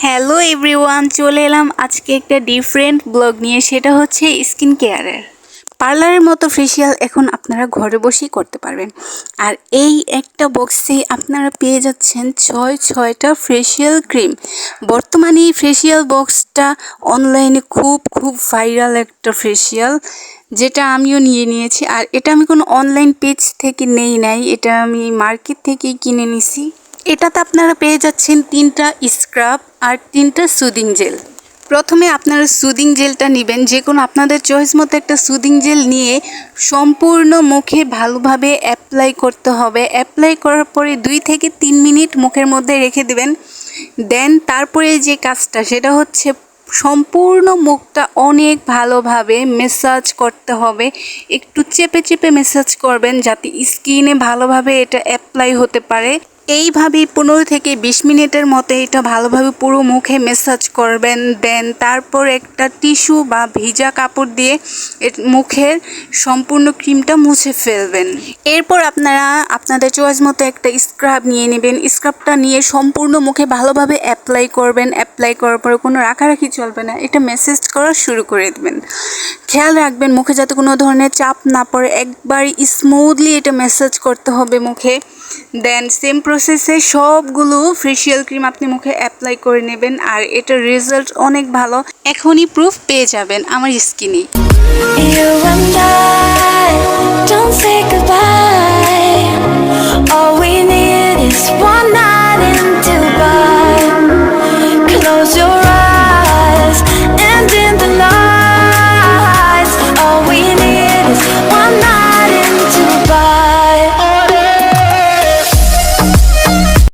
Hello everyone, চলে এলাম আজকে একটা ডিফারেন্ট ব্লগ নিয়ে। সেটা হচ্ছে স্কিন কেয়ারের। পার্লারের মতো ফেসিয়াল এখন আপনারা ঘরে বসেই করতে পারবেন। আর এই একটা বক্সে আপনারা পেয়ে যাচ্ছেন ছয়টা ফেসিয়াল ক্রিম। বর্তমানে এই ফেসিয়াল বক্সটা অনলাইনে খুব ভাইরাল একটা ফেসিয়াল, যেটা আমিও নিয়ে নিয়েছি। আর এটা আমি কোনো অনলাইন পেজ থেকে নেই নাই, এটা আমি মার্কেট থেকেই কিনে নিছি। এটাতে আপনারা পেয়ে যাচ্ছেন 3টা স্ক্রাব আর 3টা সুদিং জেল। প্রথমে আপনারা সুদিং জেলটা নেবেন, যে কোনো আপনাদের চয়েস মতো একটা সুদিং জেল নিয়ে সম্পূর্ণ মুখে ভালোভাবে অ্যাপ্লাই করতে হবে। অ্যাপ্লাই করার পরে 2 থেকে 3 মিনিট মুখের মধ্যে রেখে দেবেন। দেন তারপরে যে কাজটা সেটা হচ্ছে সম্পূর্ণ মুখটা অনেক ভালোভাবে ম্যাসাজ করতে হবে। একটু চেপে ম্যাসাজ করবেন যাতে স্কিনে ভালোভাবে এটা অ্যাপ্লাই হতে পারে। এইভাবেই 15 থেকে 20 মিনিটের মতো এটা ভালোভাবে পুরো মুখে ম্যাসাজ করবেন। দেন তারপর একটা টিস্যু বা ভিজা কাপড় দিয়ে মুখের সম্পূর্ণ ক্রিমটা মুছে ফেলবেন। এরপর আপনারা আপনাদের চয়েস মতো একটা স্ক্রাব নিয়ে নেবেন। স্ক্রাবটা নিয়ে সম্পূর্ণ মুখে ভালোভাবে অ্যাপ্লাই করবেন। অ্যাপ্লাই করার পরে কোনো রাখারাখি চলবে না, এটা ম্যাসাজ করা শুরু করে দেবেন। খেয়াল রাখবেন মুখে যাতে কোনো ধরনের চাপ না পড়ে, একবার স্মুথলি এটা ম্যাসাজ করতে হবে মুখে। দেন সেম প্রসেসে সবগুলো ফেসিয়াল ক্রিম আপনি মুখে অ্যাপ্লাই করে নেবেন। আর এটার রেজাল্ট অনেক ভালো, এখনই প্রুফ পেয়ে যাবেন আমার স্কিনে। You and I don't say goodbye. All we need is one night.